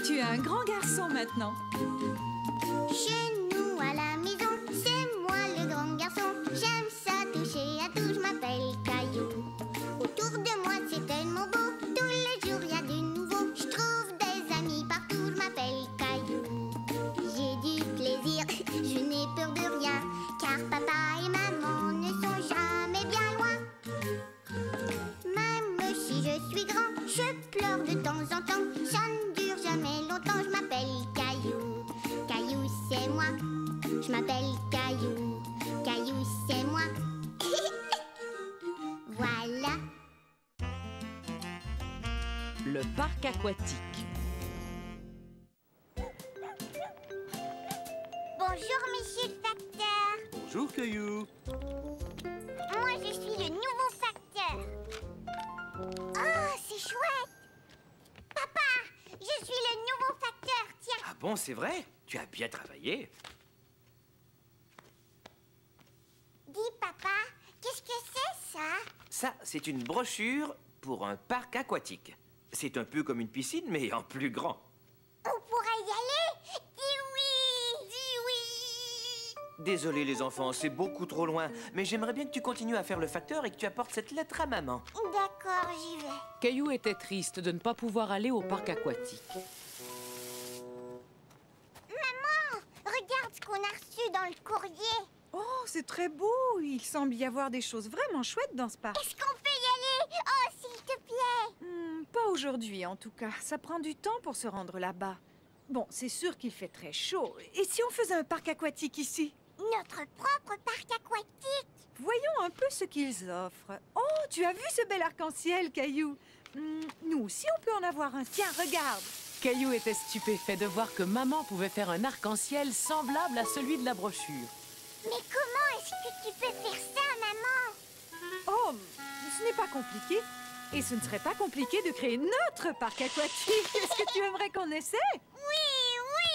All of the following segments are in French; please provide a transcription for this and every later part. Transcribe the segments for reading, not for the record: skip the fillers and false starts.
Tu es un grand garçon maintenant. Chez nous à la maison, c'est moi le grand garçon. J'aime ça toucher à tout, je m'appelle Caillou. Autour de moi c'est tellement beau, tous les jours il y a du nouveau. Je trouve des amis partout, je m'appelle Caillou. J'ai du plaisir, je n'ai peur de rien, car papa et maman ne sont jamais bien loin. Même si je suis grand, je pleure de temps en temps. Ça ne dure jamais longtemps, je m'appelle Caillou. Caillou c'est moi, je m'appelle Caillou. Caillou c'est moi. Voilà. Le parc aquatique. Bonjour monsieur le facteur. Bonjour, Caillou. Moi je suis le nouveau facteur. Oh, c'est chouette. Papa, je suis le nouveau facteur, tiens. Ah bon, c'est vrai? Tu as bien travaillé. Dis papa, qu'est-ce que c'est ça? Ça, c'est une brochure pour un parc aquatique. C'est un peu comme une piscine, mais en plus grand. On pourrait y aller? Dis oui. Dis oui. Désolé, les enfants, c'est beaucoup trop loin. Mais j'aimerais bien que tu continues à faire le facteur et que tu apportes cette lettre à maman. D'accord, j'y vais. Caillou était triste de ne pas pouvoir aller au parc aquatique. Maman, regarde ce qu'on a reçu dans le courrier. Oh, c'est très beau. Il semble y avoir des choses vraiment chouettes dans ce parc. Est-ce qu'on peut y aller? Oh, s'il te plaît. Pas aujourd'hui, en tout cas. Ça prend du temps pour se rendre là-bas. Bon, c'est sûr qu'il fait très chaud. Et si on faisait un parc aquatique ici? Notre propre parc aquatique. Voyons un peu ce qu'ils offrent. Oh, tu as vu ce bel arc-en-ciel, Caillou? Nous aussi, on peut en avoir un. Tiens, regarde. Caillou était stupéfait de voir que maman pouvait faire un arc-en-ciel semblable à celui de la brochure. Mais comment est-ce que tu peux faire ça, maman? Oh, ce n'est pas compliqué. Et ce ne serait pas compliqué de créer notre parc aquatique. Est-ce que tu aimerais qu'on essaie? Oui, oui.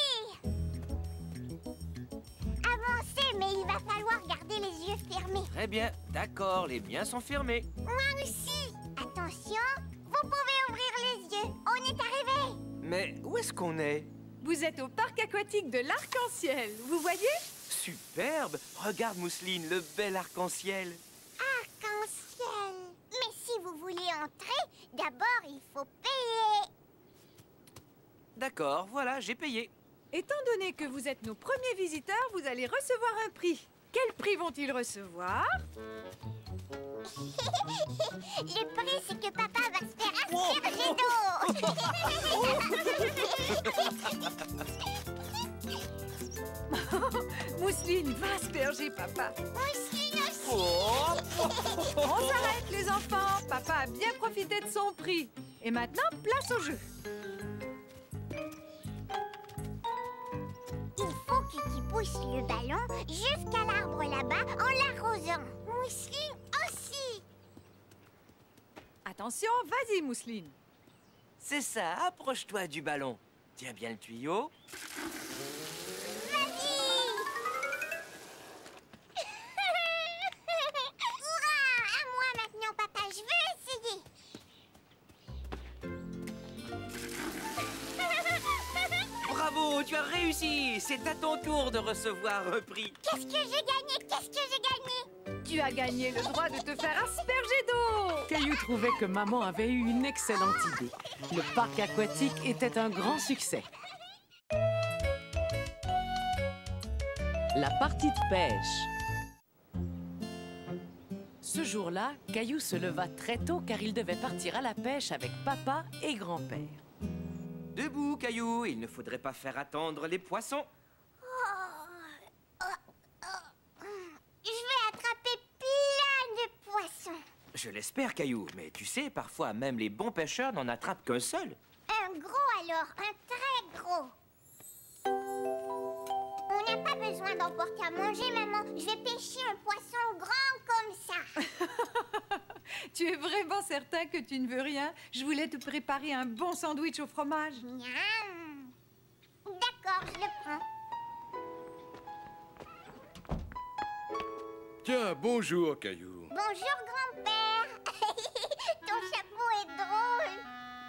Avancez, mais il va falloir garder les yeux fermés. Très bien, d'accord, les miens sont fermés. Moi aussi. Attention, vous pouvez ouvrir les yeux. On est arrivé. Mais où est-ce qu'on est? Vous êtes au parc aquatique de l'Arc-en-Ciel. Vous voyez? Superbe! Regarde, Mousseline, le bel arc-en-ciel. Arc-en-ciel. Mais si vous voulez entrer, d'abord il faut payer. D'accord, voilà, j'ai payé. Étant donné que vous êtes nos premiers visiteurs, vous allez recevoir un prix. Quel prix vont-ils recevoir? Le prix, c'est que papa va se faire asperger d'eau. Mousseline, va asperger papa. Mousseline aussi. On s'arrête, les enfants. Papa a bien profité de son prix. Et maintenant, place au jeu. Il faut que tu pousses le ballon jusqu'à l'arbre là-bas en l'arrosant. Mousseline aussi. Attention, vas-y, Mousseline. C'est ça, approche-toi du ballon. Tiens bien le tuyau. Vas-y. Hurrah! À moi maintenant, papa. Je veux essayer. Bravo, tu as réussi! C'est à ton tour de recevoir un prix. Qu'est-ce que j'ai gagné? Qu'est-ce que j'ai gagné? Tu as gagné le droit de te faire asperger d'eau. Caillou trouvait que maman avait eu une excellente idée. Le parc aquatique était un grand succès. La partie de pêche. Ce jour-là, Caillou se leva très tôt car il devait partir à la pêche avec papa et grand-père. Debout, Caillou, il ne faudrait pas faire attendre les poissons. Je vais attraper plein de poissons. Je l'espère, Caillou, mais tu sais, parfois même les bons pêcheurs n'en attrapent qu'un seul. Un gros alors, un très gros. On n'a pas besoin d'emporter à manger, maman. Je vais pêcher un poisson grand comme ça. Tu es vraiment certain que tu ne veux rien? Je voulais te préparer un bon sandwich au fromage. Miam. D'accord, je le prends. Tiens, bonjour, Caillou. Bonjour, grand-père. Ton chapeau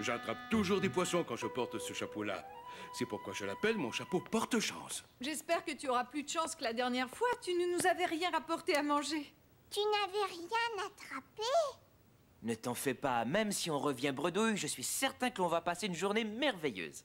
J'attrape toujours des poissons quand je porte ce chapeau-là. C'est pourquoi je l'appelle mon chapeau porte-chance. J'espère que tu auras plus de chance que la dernière fois. Tu ne nous avais rien rapporté à manger. Tu n'avais rien attrapé? Ne t'en fais pas, même si on revient bredouille, je suis certain que l'on va passer une journée merveilleuse.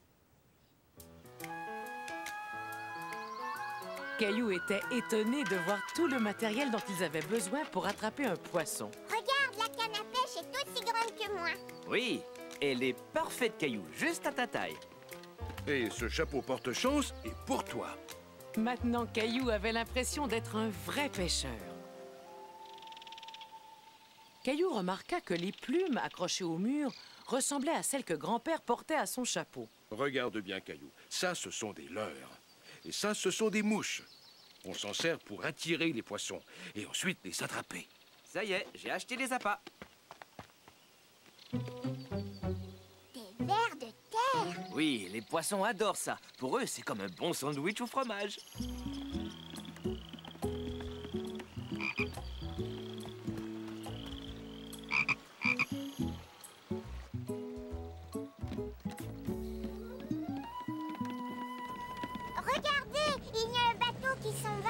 Caillou était étonné de voir tout le matériel dont ils avaient besoin pour attraper un poisson. Regarde, la canne à pêche est aussi grande que moi. Oui, elle est parfaite, Caillou, juste à ta taille. Et ce chapeau porte-chance est pour toi. Maintenant, Caillou avait l'impression d'être un vrai pêcheur. Caillou remarqua que les plumes accrochées au mur ressemblaient à celles que grand-père portait à son chapeau. Regarde bien, Caillou. Ça, ce sont des leurres. Et ça, ce sont des mouches. On s'en sert pour attirer les poissons et ensuite les attraper. Ça y est, j'ai acheté les appâts. Des vers de terre. Oui, les poissons adorent ça. Pour eux, c'est comme un bon sandwich au fromage. Regardez, il y a un bateau qui s'en va.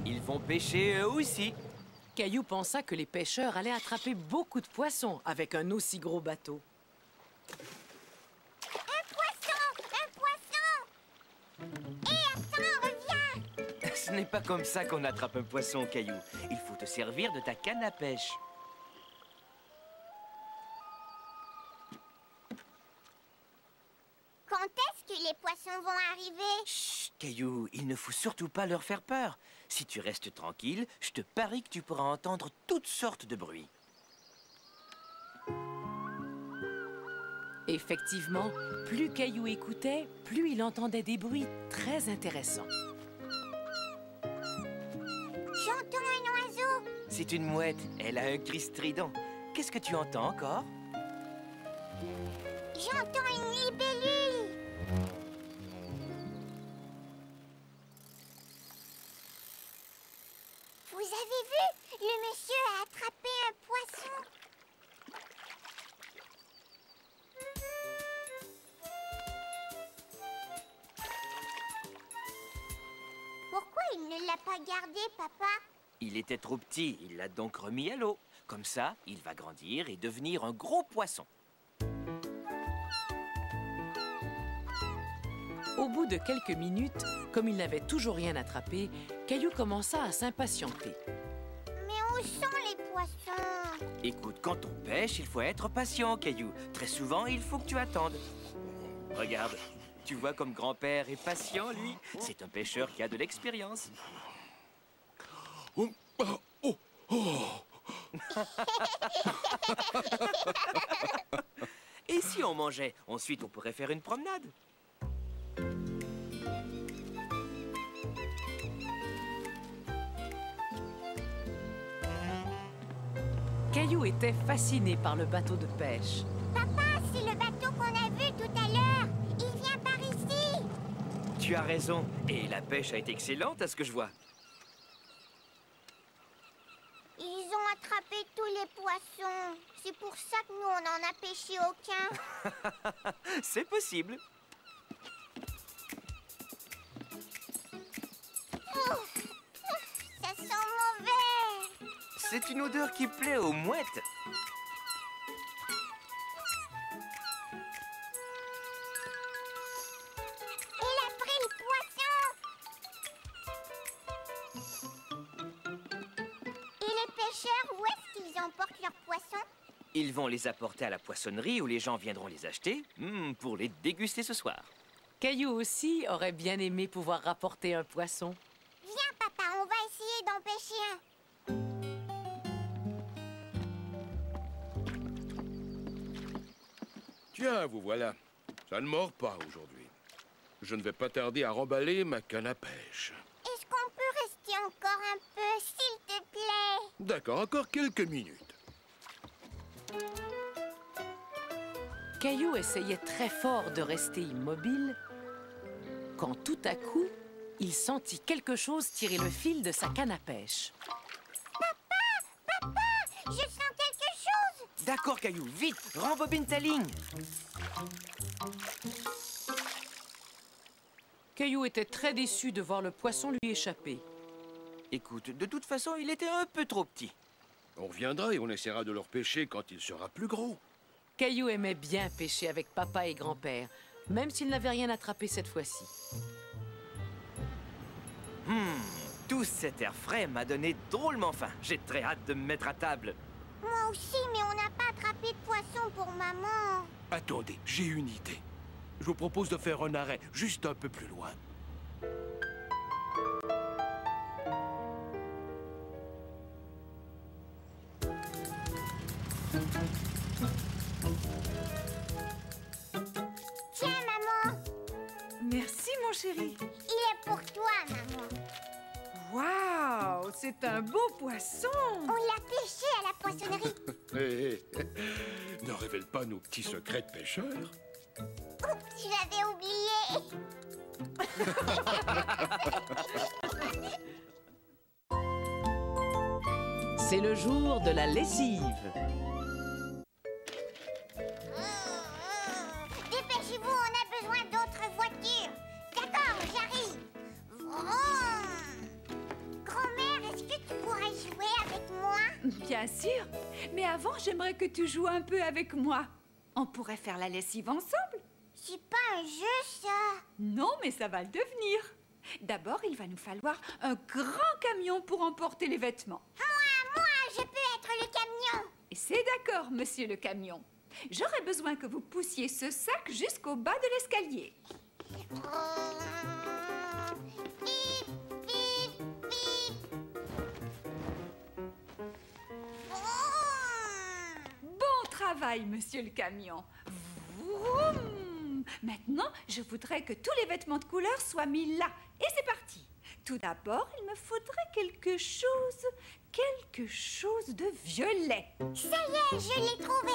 Ils vont pêcher eux aussi. Caillou pensa que les pêcheurs allaient attraper beaucoup de poissons avec un aussi gros bateau. Un poisson! Un poisson! Hé, attends, reviens! Ce n'est pas comme ça qu'on attrape un poisson, Caillou. Il faut te servir de ta canne à pêche. Quand est-ce que les poissons vont arriver? Chut, Caillou, il ne faut surtout pas leur faire peur. Si tu restes tranquille, je te parie que tu pourras entendre toutes sortes de bruits. Effectivement, plus Caillou écoutait, plus il entendait des bruits très intéressants. J'entends un oiseau. C'est une mouette, elle a un cri strident. Qu'est-ce que tu entends encore? J'entends une libellule. Vous avez vu? Le monsieur a attrapé un poisson. Pourquoi il ne l'a pas gardé, papa? Il était trop petit, il l'a donc remis à l'eau. Comme ça, il va grandir et devenir un gros poisson. Au bout de quelques minutes, comme il n'avait toujours rien attrapé, Caillou commença à s'impatienter. Mais où sont les poissons? Écoute, quand on pêche, il faut être patient, Caillou. Très souvent, il faut que tu attendes. Regarde, tu vois comme grand-père est patient, lui. C'est un pêcheur qui a de l'expérience. Oh, oh, oh, oh. Et si on mangeait? Ensuite, on pourrait faire une promenade. Caillou était fasciné par le bateau de pêche. Papa, c'est le bateau qu'on a vu tout à l'heure. Il vient par ici. Tu as raison. Et la pêche a été excellente, à ce que je vois. Ils ont attrapé tous les poissons. C'est pour ça que nous, on n'en a pêché aucun. C'est possible. Ça sent mauvais. C'est une odeur qui plaît aux mouettes. Il a pris le poisson. Et les pêcheurs, où est-ce qu'ils emportent leurs poissons? Ils vont les apporter à la poissonnerie où les gens viendront les acheter pour les déguster ce soir. Caillou aussi aurait bien aimé pouvoir rapporter un poisson. Viens, papa, on va essayer d'en pêcher un. Tiens, vous voilà. Ça ne mord pas aujourd'hui. Je ne vais pas tarder à remballer ma canne à pêche. Est-ce qu'on peut rester encore un peu, s'il te plaît? D'accord, encore quelques minutes. Caillou essayait très fort de rester immobile, quand tout à coup, il sentit quelque chose tirer le fil de sa canne à pêche. Papa, je sens quelque chose. D'accord, Caillou, vite, rembobine ta ligne. Caillou était très déçu de voir le poisson lui échapper. Écoute, de toute façon, il était un peu trop petit. On reviendra et on essaiera de le repêcher quand il sera plus gros. Caillou aimait bien pêcher avec papa et grand-père, même s'il n'avait rien attrapé cette fois-ci. Tout cet air frais m'a donné drôlement faim. J'ai très hâte de me mettre à table. Moi aussi, mais on n'a pas attrapé de poisson pour maman. Attendez, j'ai une idée. Je vous propose de faire un arrêt juste un peu plus loin. Tiens, maman, Merci, mon chéri. il est pour toi, maman. Waouh, c'est un beau poisson. On l'a pêché à la poissonnerie. Hé, ne révèle pas nos petits secrets de pêcheurs. Oups, j'avais oublié. C'est le jour de la lessive. Dépêchez-vous, on a besoin d'autres voitures. D'accord, j'arrive. Vroom. Grand-mère, est-ce que tu pourrais jouer avec moi? Bien sûr, mais avant, j'aimerais que tu joues un peu avec moi. On pourrait faire la lessive ensemble. C'est pas un jeu, ça. Non, mais ça va le devenir. D'abord, il va nous falloir un grand camion pour emporter les vêtements. Moi, je peux être le camion. Et c'est d'accord, monsieur le camion. J'aurais besoin que vous poussiez ce sac jusqu'au bas de l'escalier. Bip, bip, bip. Bon travail, monsieur le camion. Vroom. Maintenant, je voudrais que tous les vêtements de couleur soient mis là. Et c'est parti. Tout d'abord, il me faudrait quelque chose de violet. Ça y est, je l'ai trouvé.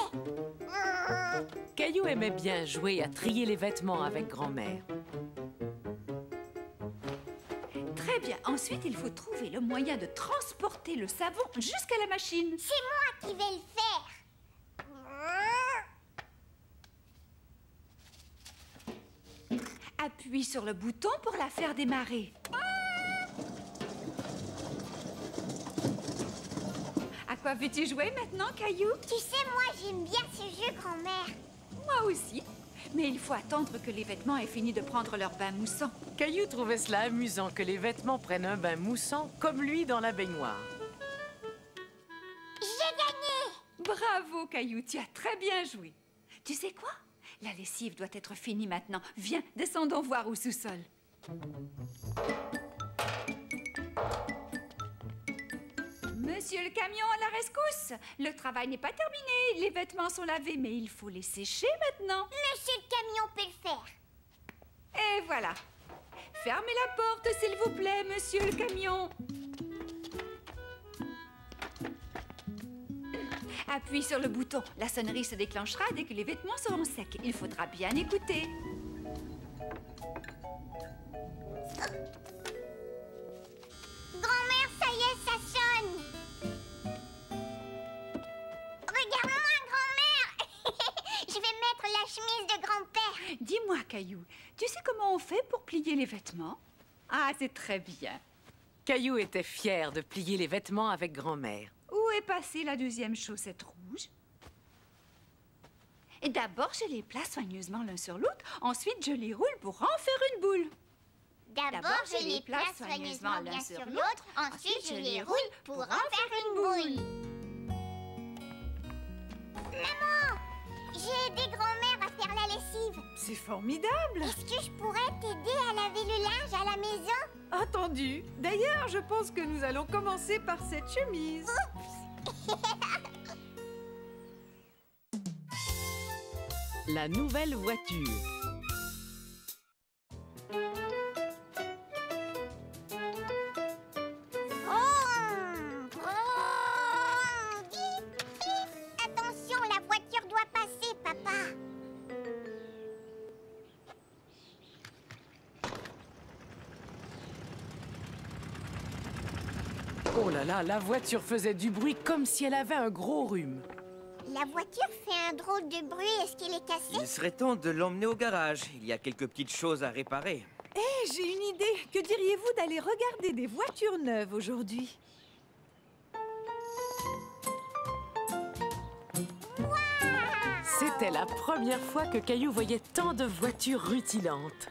Caillou aimait bien jouer à trier les vêtements avec grand-mère. Très bien. Ensuite, il faut trouver le moyen de transporter le savon jusqu'à la machine. C'est moi qui vais le faire. Appuie sur le bouton pour la faire démarrer. À quoi veux-tu jouer maintenant, Caillou? Tu sais, moi, j'aime bien ce jeu, grand-mère. Moi aussi. Mais il faut attendre que les vêtements aient fini de prendre leur bain moussant. Caillou trouvait cela amusant que les vêtements prennent un bain moussant comme lui dans la baignoire. J'ai gagné. Bravo, Caillou, tu as très bien joué. Tu sais quoi? La lessive doit être finie maintenant. Viens, descendons voir au sous-sol. Monsieur le camion, à la rescousse! Le travail n'est pas terminé. Les vêtements sont lavés, mais il faut les sécher maintenant. Monsieur le camion peut le faire. Et voilà. Fermez la porte, s'il vous plaît, monsieur le camion. Appuie sur le bouton. La sonnerie se déclenchera dès que les vêtements seront secs. Il faudra bien écouter. Grand-mère, ça y est, ça sonne. Regarde-moi, grand-mère. Je vais mettre la chemise de grand-père. Dis-moi, Caillou, tu sais comment on fait pour plier les vêtements? Ah, c'est très bien. Caillou était fier de plier les vêtements avec grand-mère. Où est passée la deuxième chaussette rouge? Et d'abord, je les place soigneusement l'un sur l'autre. Ensuite, je les roule pour en faire une boule. D'abord, je les place soigneusement l'un sur l'autre. Ensuite, je les roule pour en faire une boule. Maman, j'ai aidé grand-mère à faire la lessive. C'est formidable. Est-ce que je pourrais t'aider à laver le linge à la maison? Entendu. D'ailleurs, je pense que nous allons commencer par cette chemise. La nouvelle voiture. Vroom, vroom, bip, bip. Attention, la voiture doit passer, papa. Oh là là, la voiture faisait du bruit comme si elle avait un gros rhume. La voiture fait un drôle de bruit. Est-ce qu'elle est cassée? Il serait temps de l'emmener au garage. Il y a quelques petites choses à réparer. Hé, j'ai une idée. Que diriez-vous d'aller regarder des voitures neuves aujourd'hui? C'était la première fois que Caillou voyait tant de voitures rutilantes.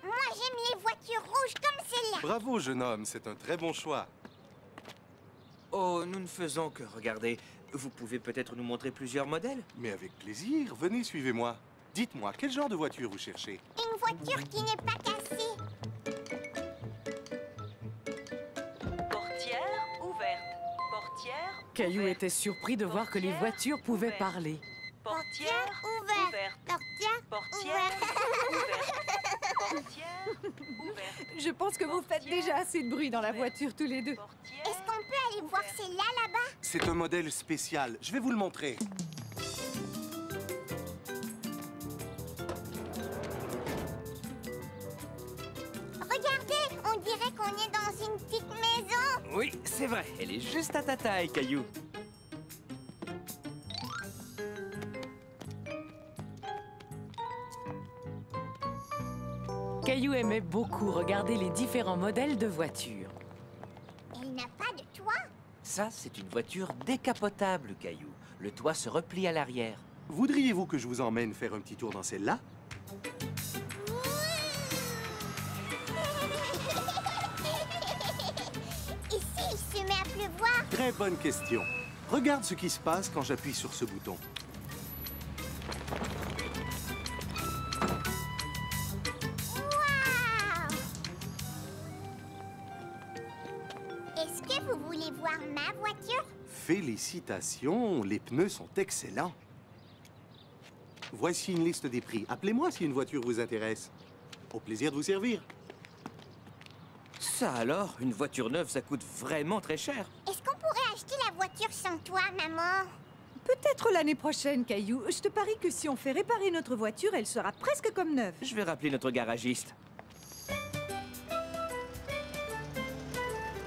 Moi, j'aime les voitures rouges comme celle-là. Bravo, jeune homme, c'est un très bon choix. Oh, nous ne faisons que regarder. Vous pouvez peut-être nous montrer plusieurs modèles? Mais avec plaisir, venez, suivez-moi. Dites-moi, quel genre de voiture vous cherchez? Une voiture qui n'est pas cassée. Portière ouverte. Portière Caillou ouverte. était surpris de voir que les voitures pouvaient parler. Portière Ouverte. ouverte. Portière Portière ouverte. ouverte. Portière ouverte. Je pense que vous faites déjà assez de bruit dans la voiture tous les deux. Portière. Est-ce qu'on peut aller voir celle-là, là-bas? C'est un modèle spécial. Je vais vous le montrer. Regardez, on dirait qu'on est dans une petite maison. Oui, c'est vrai. Elle est juste à ta taille, Caillou. Caillou aimait beaucoup regarder les différents modèles de voitures. Elle n'a pas de toit. Ça, c'est une voiture décapotable, Caillou. Le toit se replie à l'arrière. Voudriez-vous que je vous emmène faire un petit tour dans celle-là? Et s'il se met à pleuvoir? Très bonne question. Regarde ce qui se passe quand j'appuie sur ce bouton. Waouh! Est-ce que vous voulez voir ma voiture? Félicitations, les pneus sont excellents. Voici une liste des prix. Appelez-moi si une voiture vous intéresse. Au plaisir de vous servir. Ça alors, une voiture neuve, ça coûte vraiment très cher. Est-ce qu'on pourrait acheter la voiture sans toi, maman? Peut-être l'année prochaine, Caillou. Je te parie que si on fait réparer notre voiture, elle sera presque comme neuve. Je vais rappeler notre garagiste.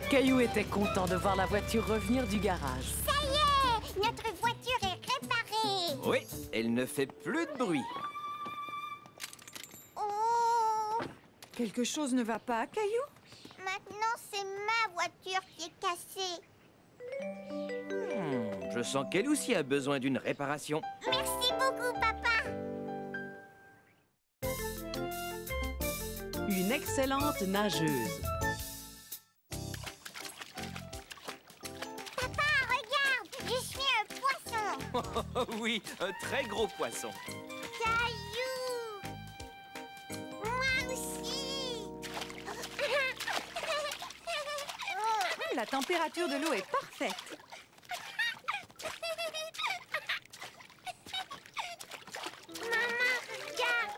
Caillou était content de voir la voiture revenir du garage. Ça y est! Notre voiture est réparée! Oui, elle ne fait plus de bruit. Oh! Quelque chose ne va pas, Caillou? Maintenant, c'est ma voiture qui est cassée. Je sens qu'elle aussi a besoin d'une réparation. Merci beaucoup, papa! Une excellente nageuse. Papa, regarde! Je suis un poisson! Oh oui, un très gros poisson. Caillou! Moi aussi! La température de l'eau est parfaite. Maman, regarde!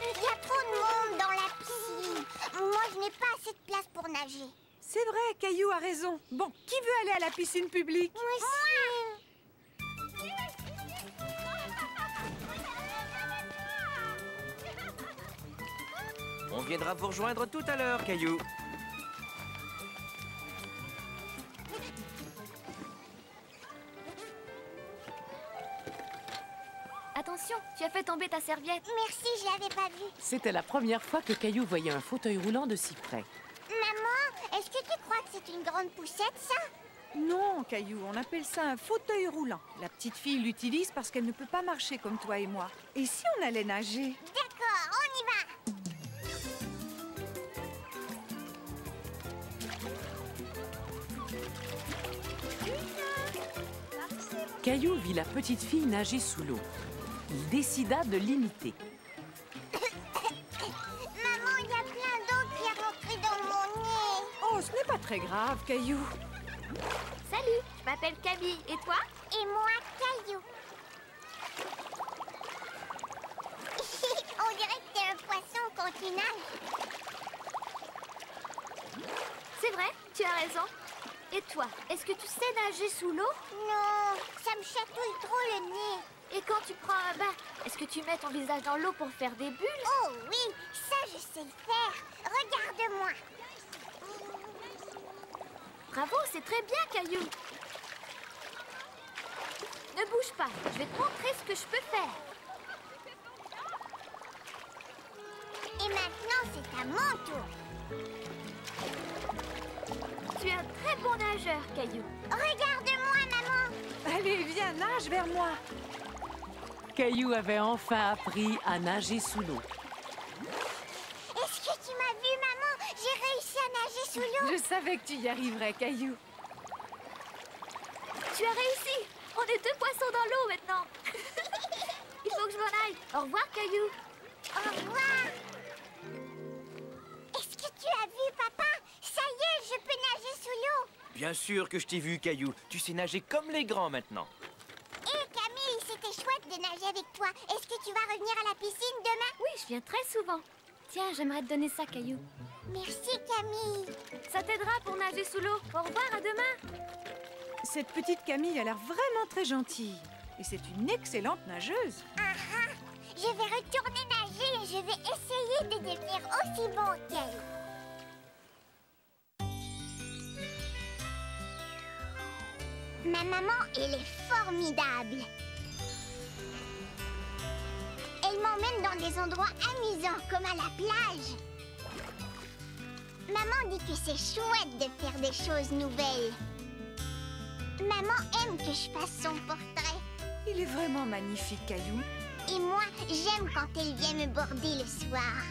Il y a trop de monde dans la piscine. Moi, je n'ai pas assez de place pour nager. C'est vrai, Caillou a raison. Bon, qui veut aller à la piscine publique? Moi aussi! On viendra vous rejoindre tout à l'heure, Caillou. Attention, tu as fait tomber ta serviette. Merci, je l'avais pas vu. C'était la première fois que Caillou voyait un fauteuil roulant de si près. Maman, est-ce que tu crois que c'est une grande poussette, ça? Non, Caillou, on appelle ça un fauteuil roulant. La petite fille l'utilise parce qu'elle ne peut pas marcher comme toi et moi. Et si on allait nager? D'accord, on y va! Caillou vit la petite fille nager sous l'eau. Il décida de l'imiter. Maman, il y a plein d'eau qui est rentrée dans mon nez. Oh, ce n'est pas très grave, Caillou. Salut, je m'appelle Camille. Et toi? Et moi, Caillou. On dirait que t'es un poisson quand tu nages. C'est vrai, tu as raison. Et toi, est-ce que tu sais nager sous l'eau? Non, ça me chatouille trop le nez. Et quand tu prends un bain, est-ce que tu mets ton visage dans l'eau pour faire des bulles? Oh oui, ça je sais le faire. Regarde-moi. Bravo, c'est très bien, Caillou. Ne bouge pas, je vais te montrer ce que je peux faire. Et maintenant, c'est à mon tour. Tu es un très bon nageur, Caillou. Regarde-moi, maman. Allez, viens, nage vers moi. Caillou avait enfin appris à nager sous l'eau. Est-ce que tu m'as vu, maman? J'ai réussi à nager sous l'eau. Je savais que tu y arriverais, Caillou. Tu as réussi. On est 2 poissons dans l'eau maintenant. Il faut que je m'en aille. Au revoir, Caillou. Au revoir. Est-ce que tu as vu, papa? Ça y est, je peux nager sous l'eau. Bien sûr que je t'ai vu, Caillou. Tu sais nager comme les grands maintenant. Hé, Camille, c'était chouette de nager avec toi. Est-ce que tu vas revenir à la piscine demain? Oui, je viens très souvent. Tiens, j'aimerais te donner ça, Caillou. Merci, Camille. Ça t'aidera pour nager sous l'eau. Au revoir, à demain. Cette petite Camille a l'air vraiment très gentille. Et c'est une excellente nageuse. Je vais retourner nager et je vais essayer de devenir aussi bon qu'elle. Ma maman, elle est formidable. Elle m'emmène dans des endroits amusants, comme à la plage. Maman dit que c'est chouette de faire des choses nouvelles. Maman aime que je fasse son portrait. Il est vraiment magnifique, Caillou. Et moi, j'aime quand elle vient me border le soir.